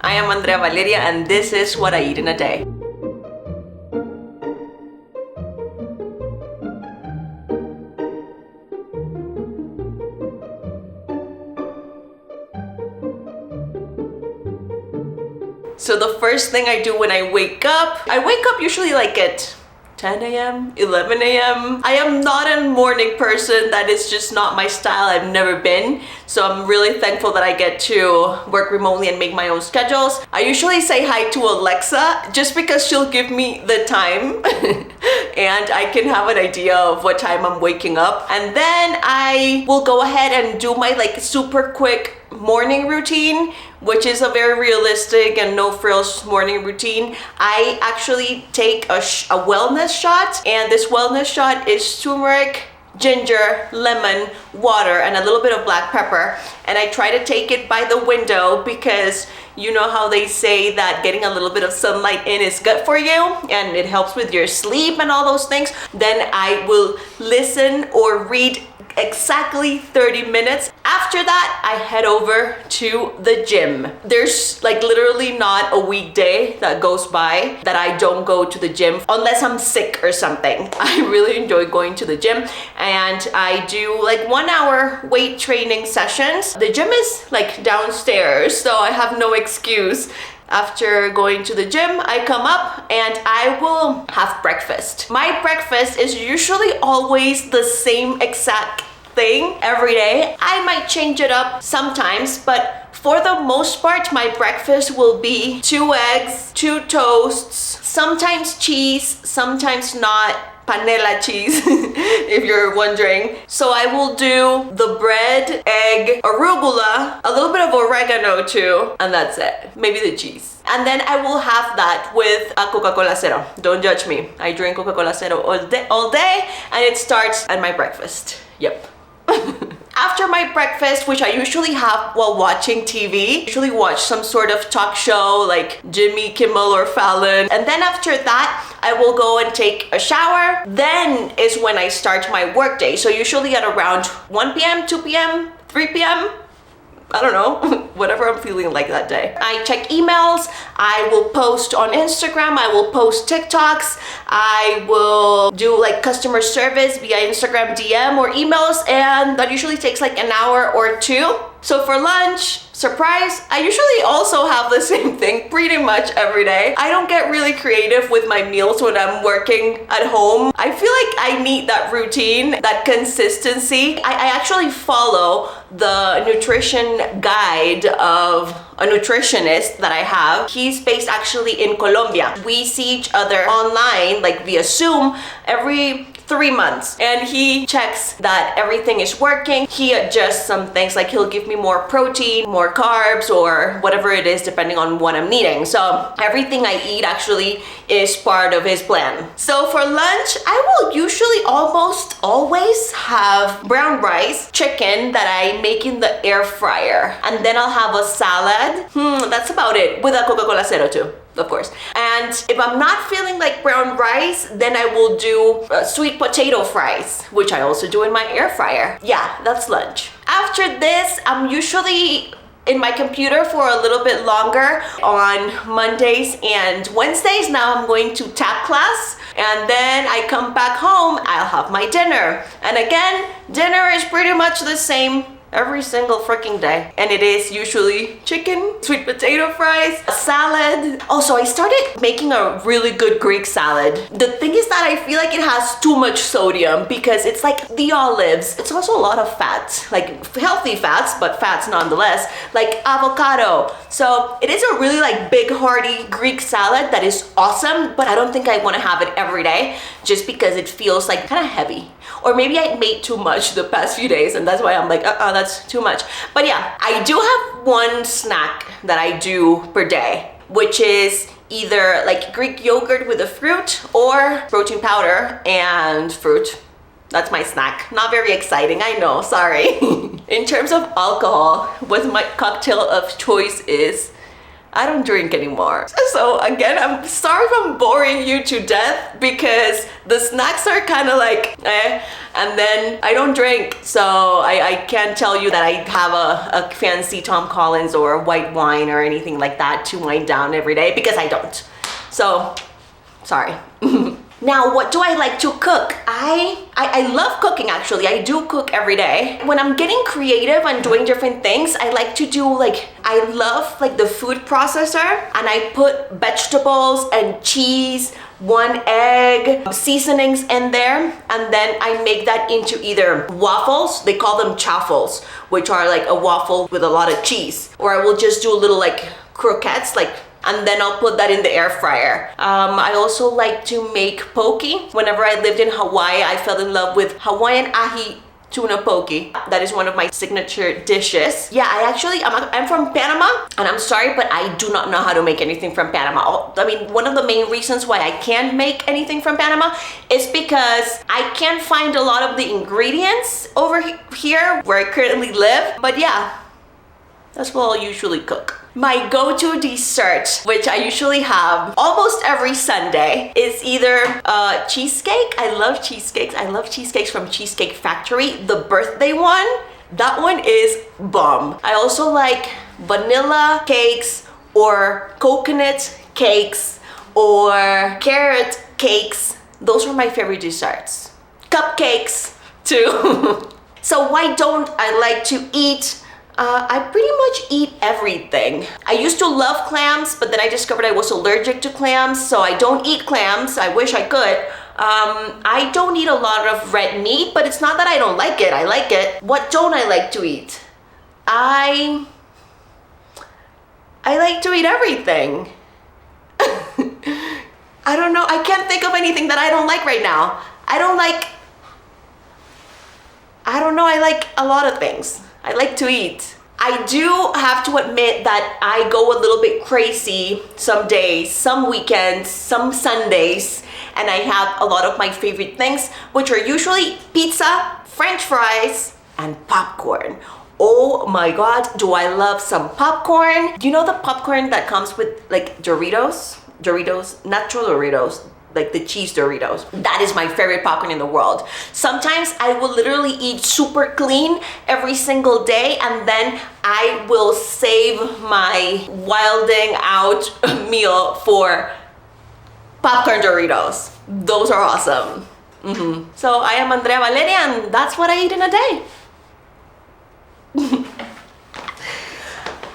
I am Andrea Valeria and this is what I eat in a day. So the first thing I do when I wake up usually like at 10 a.m., 11 a.m. I am not a morning person. That is just not my style. I've never been. So I'm really thankful that I get to work remotely and make my own schedules. I usually say hi to Alexa just because she'll give me the time and I can have an idea of what time I'm waking up. And then I will go ahead and do my like super quick morning routine, which is a very realistic and no frills morning routine. I actually take a wellness shot, and this wellness shot is turmeric, ginger, lemon, water, and a little bit of black pepper. And I try to take it by the window because you know how they say that getting a little bit of sunlight in is good for you and it helps with your sleep and all those things. Then I will listen or read exactly 30 minutes. After that, I head over to the gym. There's like literally not a weekday that goes by that I don't go to the gym unless I'm sick or something. I really enjoy going to the gym and I do like 1 hour weight training sessions. The gym is like downstairs, so I have no excuse. After going to the gym, I come up and I will have breakfast. My breakfast is usually always the same exact thing every day. I might change it up sometimes, but for the most part, my breakfast will be 2 eggs, 2 toasts, sometimes cheese, sometimes not. Panela cheese, if you're wondering. So I will do the bread, egg, arugula, a little bit of oregano too, and that's it. Maybe the cheese. And then I will have that with a Coca-Cola Zero. Don't judge me. I drink Coca-Cola Zero all day, and it starts at my breakfast. Yep. After my breakfast, which I usually have while watching TV, usually watch some sort of talk show like Jimmy Kimmel or Fallon. And then after that, I will go and take a shower. Then is when I start my workday. So usually at around 1 p.m., 2 p.m., 3 p.m., I don't know, whatever I'm feeling like that day. I check emails, I will post on Instagram, I will post TikToks, I will do like customer service via Instagram DM or emails, and that usually takes like an hour or 2. So for lunch, surprise, I usually also have the same thing pretty much every day. I don't get really creative with my meals when I'm working at home. I feel like I need that routine, that consistency. I actually follow the nutrition guide of a nutritionist that I have. He's based actually in Colombia. We see each other online, like via Zoom, every 3 months, and he checks that everything is working. He adjusts some things, like he'll give me more protein, more carbs, or whatever it is depending on what I'm needing. So everything I eat actually is part of his plan. So for lunch, I will usually almost always have brown rice, chicken that I make in the air fryer, and then I'll have a salad. That's about it, with a Coca-Cola Zero too, of course. And if I'm not feeling like brown rice, then I will do sweet potato fries, which I also do in my air fryer. Yeah, that's lunch. After this, I'm usually in my computer for a little bit longer on Mondays and Wednesdays. Now I'm going to tap class, and then I come back home, I'll have my dinner. And again, dinner is pretty much the same every single freaking day, and it is usually chicken, sweet potato fries, a salad. Also, I started making a really good Greek salad. The thing is that I feel like it has too much sodium because it's like the olives. It's also a lot of fat, like healthy fats, but fats nonetheless, like avocado. So it is a really like big hearty Greek salad that is awesome, but I don't think I want to have it every day just because it feels like kind of heavy. Or maybe I made too much the past few days and that's why I'm like, that's too much. But yeah, I do have one snack that I do per day, which is either like Greek yogurt with a fruit or protein powder and fruit. That's my snack. Not very exciting, I know, sorry. In terms of alcohol, what my cocktail of choice is, I don't drink anymore. So again, I'm sorry if I'm boring you to death because the snacks are kind of like and then I don't drink. So I can't tell you that I have a fancy Tom Collins or a white wine or anything like that to wind down every day because I don't. So, sorry. Now, what do I like to cook? I love cooking actually. I do cook every day. When I'm getting creative and doing different things, I like to do I love the food processor, and I put vegetables and cheese, 1 egg, seasonings in there, and then I make that into either waffles, they call them chaffles, which are like a waffle with a lot of cheese, or I will just do a little croquettes, and then I'll put that in the air fryer. I also like to make poke. Whenever I lived in Hawaii, I fell in love with Hawaiian ahi tuna poke. That is one of my signature dishes. Yeah, I'm from Panama, and I'm sorry, but I do not know how to make anything from Panama. I mean, one of the main reasons why I can't make anything from Panama is because I can't find a lot of the ingredients over here where I currently live. But yeah, that's what I'll usually cook. My go-to dessert, which I usually have almost every Sunday, is either cheesecake. I love cheesecakes. I love cheesecakes from Cheesecake Factory. The birthday one, that one is bomb. I also like vanilla cakes or coconut cakes or carrot cakes. Those are my favorite desserts. Cupcakes too. So why don't I like to eat? I pretty much eat everything. I used to love clams, but then I discovered I was allergic to clams, so I don't eat clams. I wish I could. I don't eat a lot of red meat, but it's not that I don't like it. I like it. What don't I like to eat? I like to eat everything. I don't know. I can't think of anything that I don't like right now. I don't know. I like a lot of things. I like to eat. I do have to admit that I go a little bit crazy some days, some weekends, some Sundays, and I have a lot of my favorite things, which are usually pizza, French fries, and popcorn. Oh my God, do I love some popcorn. Do you know the popcorn that comes with Doritos? Doritos, natural Doritos. Like the cheese Doritos. That is my favorite popcorn in the world. Sometimes I will literally eat super clean every single day, and then I will save my wilding out meal for popcorn Doritos. Those are awesome. So I am Andrea Valeria, and that's what I eat in a day.